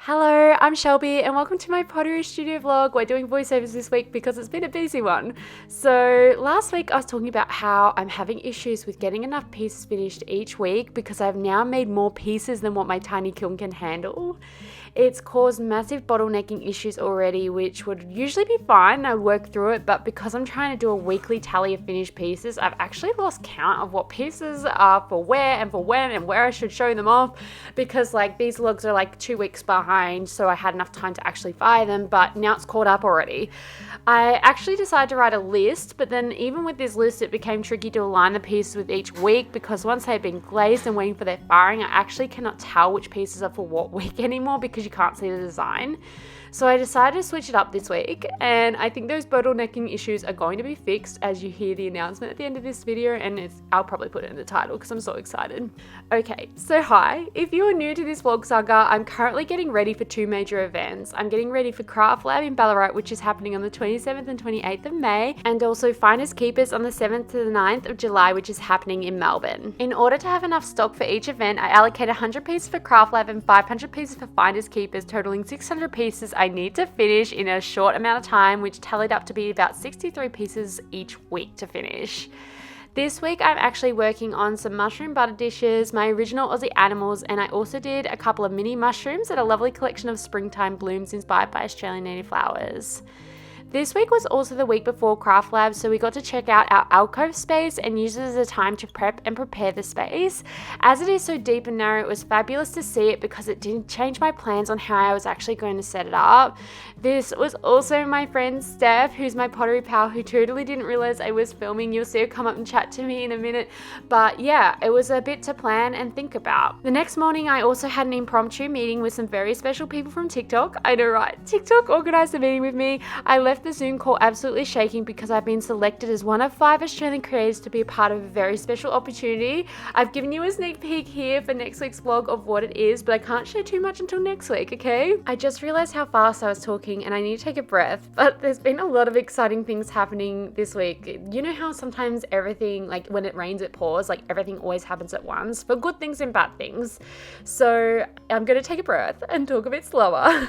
Hello, I'm Shelby and welcome to my pottery studio vlog. We're doing voiceovers this week because it's been a busy one. So last week I was talking about how I'm having issues with getting enough pieces finished each week because I've now made more pieces than what my tiny kiln can handle. It's caused massive bottlenecking issues already, which would usually be fine. I would work through it, but because I'm trying to do a weekly tally of finished pieces, I've actually lost count of what pieces are for where and for when and where I should show them off, because like these logs are like 2 weeks behind, so I had enough time to actually fire them, but now it's caught up already. I actually decided to write a list, but then even with this list it became tricky to align the pieces with each week, because once they've been glazed and waiting for their firing, I actually cannot tell which pieces are for what week anymore because you can't see the design. So I decided to switch it up this week, and I think those bottlenecking issues are going to be fixed as you hear the announcement at the end of this video, and I'll probably put it in the title because I'm so excited. Okay, so hi. If you are new to this vlog saga, I'm currently getting ready for 2 major events. I'm getting ready for Craft Lab in Ballarat, which is happening on the 27th and 28th of May, and also Finders Keepers on the 7th to the 9th of July, which is happening in Melbourne. In order to have enough stock for each event, I allocate 100 pieces for Craft Lab and 500 pieces for Finders Keepers, totaling 600 pieces I need to finish in a short amount of time, which tallied up to be about 63 pieces each week to finish. This week I'm actually working on some mushroom butter dishes, my original Aussie Animals, and I also did a couple of mini mushrooms and a lovely collection of springtime blooms inspired by Australian native flowers. This week was also the week before Craft Lab, so we got to check out our alcove space and use it as a time to prep and prepare the space. As it is so deep and narrow, it was fabulous to see it because it didn't change my plans on how I was actually going to set it up. This was also my friend Steph, who's my pottery pal, who totally didn't realize I was filming. You'll see her come up and chat to me in a minute. But yeah, it was a bit to plan and think about. The next morning, I also had an impromptu meeting with some very special people from TikTok. I know, right? TikTok organized a meeting with me. I left the Zoom call absolutely shaking because I've been selected as one of 5 Australian creators to be a part of a very special opportunity. I've given you a sneak peek here for next week's vlog of what it is, but I can't share too much until next week, okay? I just realized how fast I was talking and I need to take a breath, but there's been a lot of exciting things happening this week. You know how sometimes everything, like when it rains it pours, like everything always happens at once, for good things and bad things. So I'm gonna take a breath and talk a bit slower.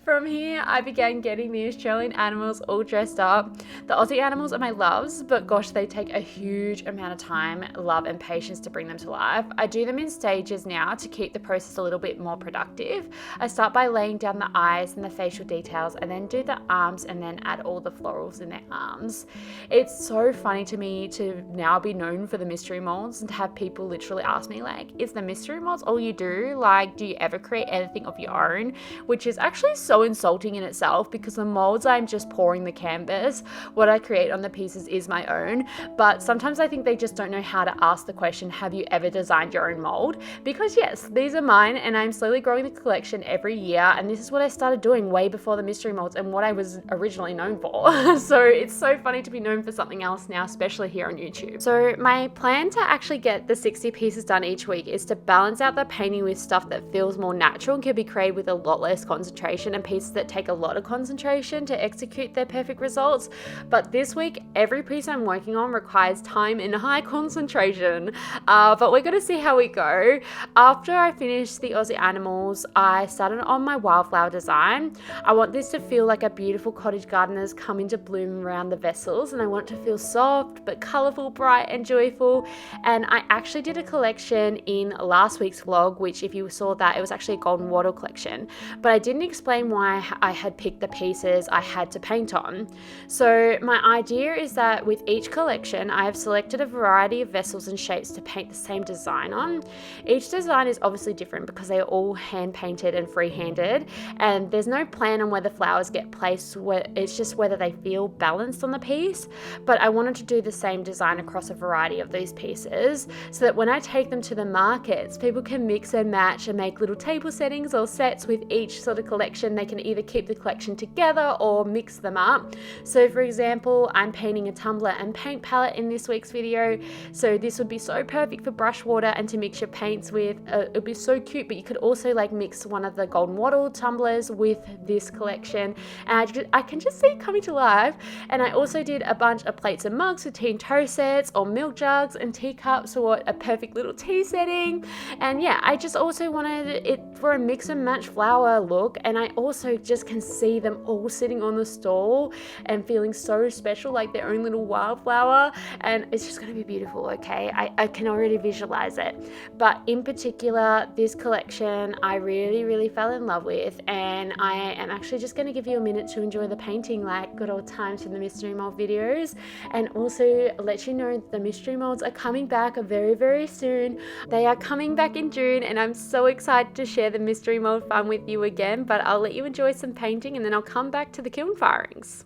From here, I began getting the Australian animals all dressed up. The Aussie animals are my loves, but gosh, they take a huge amount of time, love, and patience to bring them to life. I do them in stages now to keep the process a little bit more productive. I start by laying down the eyes and the facial details, and then do the arms, and then add all the florals in their arms. It's so funny to me to now be known for the mystery molds and to have people literally ask me, like, is the mystery molds all you do? Like, do you ever create anything of your own? Which is actually so insulting in itself, because the molds, I'm just pouring the canvas. What I create on the pieces is my own, but sometimes I think they just don't know how to ask the question, have you ever designed your own mold? Because yes, these are mine, and I'm slowly growing the collection every year, and this is what I started doing way before the mystery molds and what I was originally known for. So it's so funny to be known for something else now, especially here on YouTube. So my plan to actually get the 60 pieces done each week is to balance out the painting with stuff that feels more natural and can be created with a lot less concentration, and pieces that take a lot of concentration to execute their perfect results. But this week, every piece I'm working on requires time and high concentration, but we're going to see how we go. After I finished the Aussie Animals, I started on my wildflower design. I want this to feel like a beautiful cottage garden has come into bloom around the vessels, and I want it to feel soft but colourful, bright and joyful. And I actually did a collection in last week's vlog, which if you saw that, it was actually a golden wattle collection, but I didn't explain why I had picked the pieces I had to paint on. So my idea is that with each collection, I have selected a variety of vessels and shapes to paint the same design on. Each design is obviously different because they are all hand painted and free-handed, and there's no plan on where the flowers get placed. It's just whether they feel balanced on the piece. But I wanted to do the same design across a variety of these pieces so that when I take them to the markets, people can mix and match and make little table settings or sets with each sort of collection they they can either keep the collection together or mix them up. So for example, I'm painting a tumbler and paint palette in this week's video, so this would be so perfect for brush water and to mix your paints with. It would be so cute, but you could also like mix one of the golden wattle tumblers with this collection, and I can just see it coming to life. And I also did a bunch of plates and mugs with tea and toast sets, or milk jugs and teacups for a perfect little tea setting. And yeah, I just also wanted it for a mix and match flower look, and I also just can see them all sitting on the stall and feeling so special, like their own little wildflower, and it's just going to be beautiful. Okay, I can already visualize it. But in particular, this collection I really fell in love with, and I am actually just going to give you a minute to enjoy the painting like good old times in the mystery mold videos, and also let you know the mystery molds are coming back very soon. They are coming back in June, and I'm so excited to share the mystery mold fun with you again. But I'll let you enjoy some painting, and then I'll come back to the kiln firings.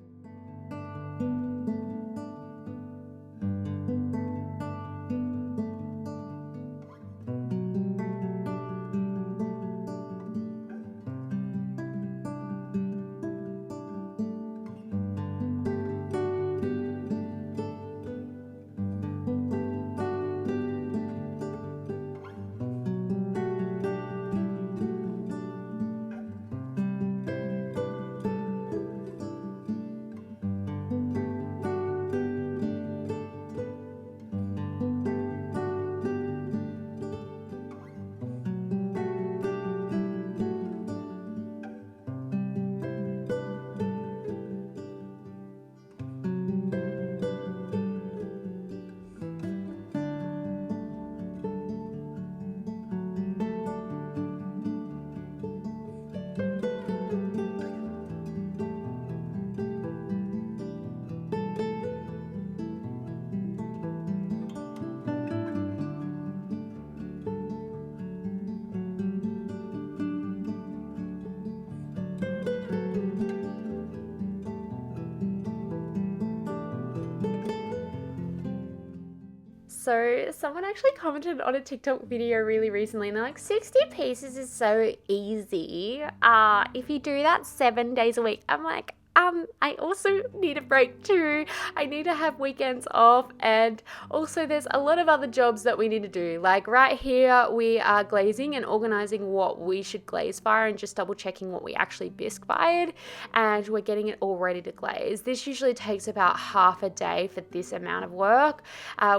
So someone actually commented on a TikTok video really recently, and they're like, 60 pieces is so easy. If you do that 7 days a week. I'm like, I also need a break too. I need to have weekends off, and also there's a lot of other jobs that we need to do. Like right here, we are glazing and organizing what we should glaze fire and just double checking what we actually bisque fired, and we're getting it all ready to glaze. This usually takes about half a day for this amount of work,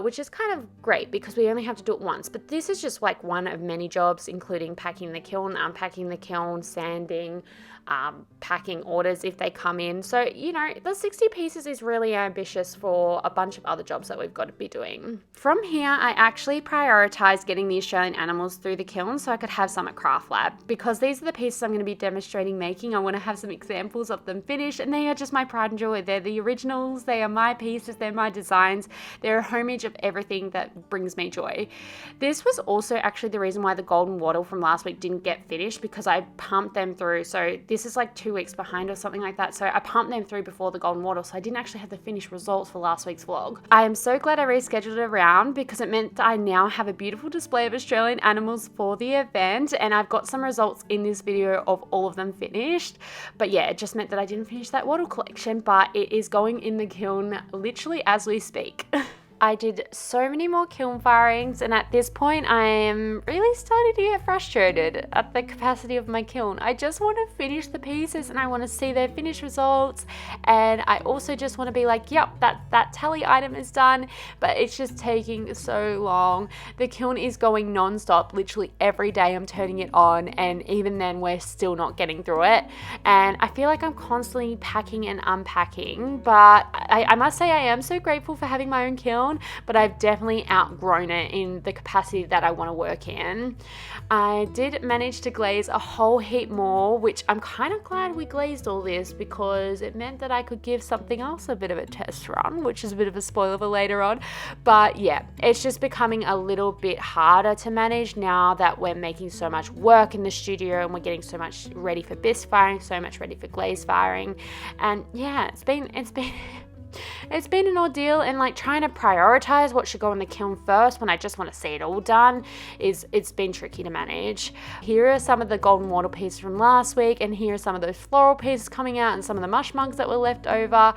which is kind of great because we only have to do it once. But this is just like one of many jobs, including packing the kiln, unpacking the kiln, sanding, packing orders if they come in. So, you know, the 60 pieces is really ambitious for a bunch of other jobs that we've got to be doing. From here, I actually prioritized getting the Australian animals through the kiln so I could have some at Craft Lab, because these are the pieces I'm going to be demonstrating making. I want to have some examples of them finished, and they are just my pride and joy. They're the originals, they are my pieces, they're my designs, they're a homage of everything that brings me joy. This was also actually the reason why the golden wattle from last week didn't get finished, because I pumped them through. So this is like 2 weeks behind or something like that. So I pumped them through before the golden wattle, so I didn't actually have the finished results for last week's vlog. I am so glad I rescheduled it around, because it meant that I now have a beautiful display of Australian animals for the event, and I've got some results in this video of all of them finished. But yeah, it just meant that I didn't finish that wattle collection, but it is going in the kiln literally as we speak. I did so many more kiln firings, and at this point I am really starting to get frustrated at the capacity of my kiln. I just want to finish the pieces and I want to see their finished results, and I also just want to be like, yep, that tally item is done, but it's just taking so long. The kiln is going non-stop, literally every day I'm turning it on, and even then we're still not getting through it, and I feel like I'm constantly packing and unpacking. But I must say I am so grateful for having my own kiln, but I've definitely outgrown it in the capacity that I want to work in. I did manage to glaze a whole heap more, which I'm kind of glad we glazed all this, because it meant that I could give something else a bit of a test run, which is a bit of a spoiler for later on. But yeah, it's just becoming a little bit harder to manage now that we're making so much work in the studio and we're getting so much ready for bisque firing, so much ready for glaze firing. And yeah, it's been It's been an ordeal, and like trying to prioritize what should go in the kiln first when I just want to see it all done it's been tricky to manage. Here are some of the golden wattle pieces from last week, and here are some of those floral pieces coming out and some of the mush mugs that were left over.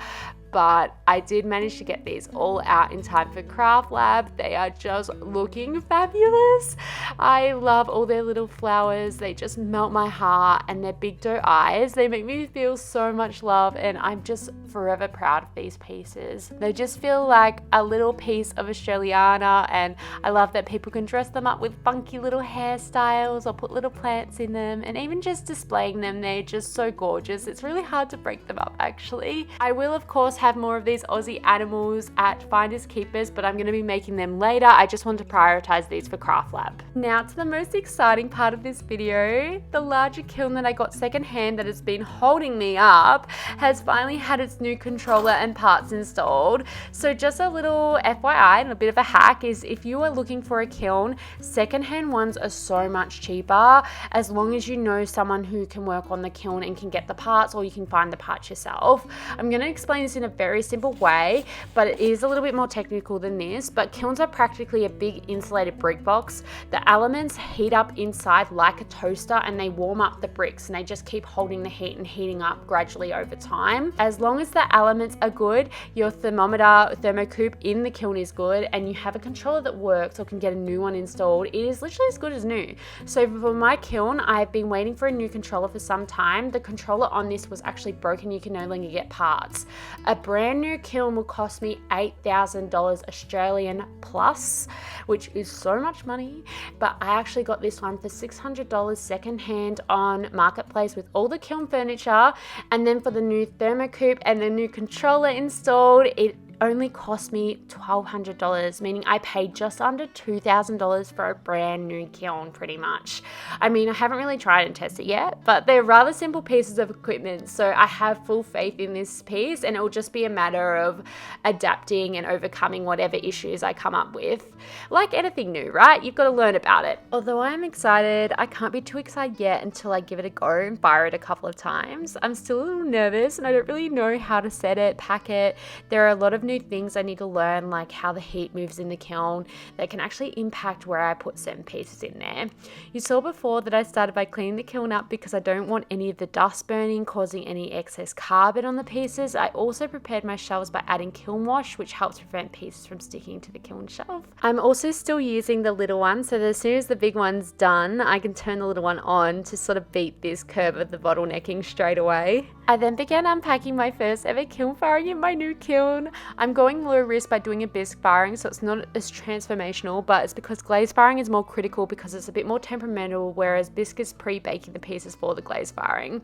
But I did manage to get these all out in time for Craft Lab. They are just looking fabulous. I love all their little flowers. They just melt my heart, and their big doe eyes, they make me feel so much love, and I'm just forever proud of these pieces. They just feel like a little piece of Australiana, and I love that people can dress them up with funky little hairstyles or put little plants in them, and even just displaying them, they're just so gorgeous. It's really hard to break them up actually. I will of course have more of these Aussie Animals at Finders Keepers, but I'm going to be making them later. I just want to prioritize these for Craft Lab. Now to the most exciting part of this video. The larger kiln that I got secondhand that has been holding me up has finally had its new controller and parts installed. So just a little FYI and a bit of a hack is if you are looking for a kiln, secondhand ones are so much cheaper as long as you know someone who can work on the kiln and can get the parts, or you can find the parts yourself. I'm going to explain this in a very simple way, but it is a little bit more technical than this. But kilns are practically a big insulated brick box. The elements heat up inside like a toaster, and they warm up the bricks, and they just keep holding the heat and heating up gradually over time. As long as the elements are good, your thermocoup in the kiln is good, and you have a controller that works or can get a new one installed, it is literally as good as new. So for my kiln, I've been waiting for a new controller for some time. The controller on this was actually broken. You can no longer get parts. A brand new kiln will cost me $8,000 Australian plus, which is so much money, but I actually got this one for $600 secondhand on Marketplace with all the kiln furniture, and then for the new thermocoup and the new controller installed, it only cost me $1,200, meaning I paid just under $2,000 for a brand new kiln pretty much. I mean, I haven't really tried and tested it yet, but they're rather simple pieces of equipment, so I have full faith in this piece, and it will just be a matter of adapting and overcoming whatever issues I come up with. Like anything new, right? You've got to learn about it. Although I am excited, I can't be too excited yet until I give it a go and fire it a couple of times. I'm still a little nervous, and I don't really know how to set it, pack it. There are a lot of new things I need to learn, like how the heat moves in the kiln that can actually impact where I put certain pieces in there. You saw before that I started by cleaning the kiln up because I don't want any of the dust burning causing any excess carbon on the pieces. I also prepared my shelves by adding kiln wash, which helps prevent pieces from sticking to the kiln shelf. I'm also still using the little one, so that as soon as the big one's done, I can turn the little one on to sort of beat this curve of the bottlenecking straight away. I then began unpacking my first ever kiln firing in my new kiln. I'm going low risk by doing a bisque firing, so it's not as transformational, but it's because glaze firing is more critical because it's a bit more temperamental, whereas bisque is pre-baking the pieces for the glaze firing.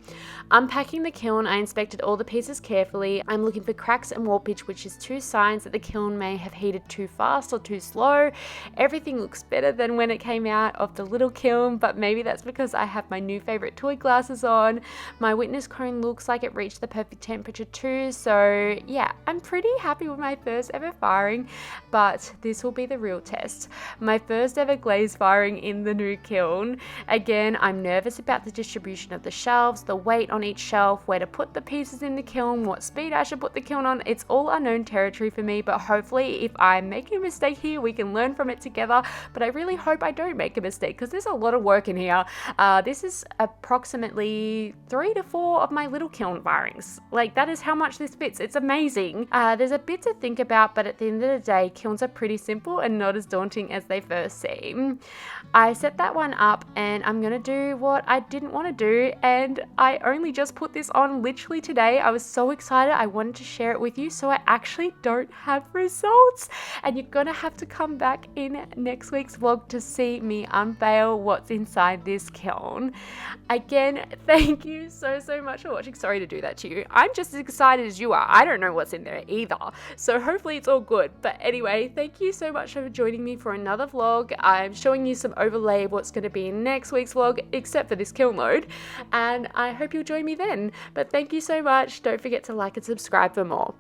Unpacking the kiln, I inspected all the pieces carefully. I'm looking for cracks and warpage, which is two signs that the kiln may have heated too fast or too slow. Everything looks better than when it came out of the little kiln, but maybe that's because I have my new favorite toy glasses on. My witness cone looks like it reached the perfect temperature too, so yeah, I'm pretty happy with my first ever firing, but this will be the real test. My first ever glaze firing in the new kiln. Again, I'm nervous about the distribution of the shelves, the weight on each shelf, where to put the pieces in the kiln, what speed I should put the kiln on. It's all unknown territory for me, but hopefully if I'm making a mistake here, we can learn from it together. But I really hope I don't make a mistake because there's a lot of work in here. This is approximately 3 to 4 of my little kiln firings. Like, that is how much this fits. It's amazing. There's a bit to think about, but at the end of the day, kilns are pretty simple and not as daunting as they first seem. I set that one up, and I'm gonna do what I didn't want to do, and I only just put this on literally today. I was so excited. I wanted to share it with you, so I actually don't have results, and you're gonna have to come back in next week's vlog to see me unveil what's inside this kiln. Again, thank you so much for watching. Sorry to do that to you. I'm just as excited as you are. I don't know what's in there either, so hopefully it's all good. But anyway, thank you so much for joining me for another vlog. I'm showing you some overlay of what's going to be in next week's vlog, except for this kiln load, and I hope you'll join me then. But thank you so much. Don't forget to like and subscribe for more.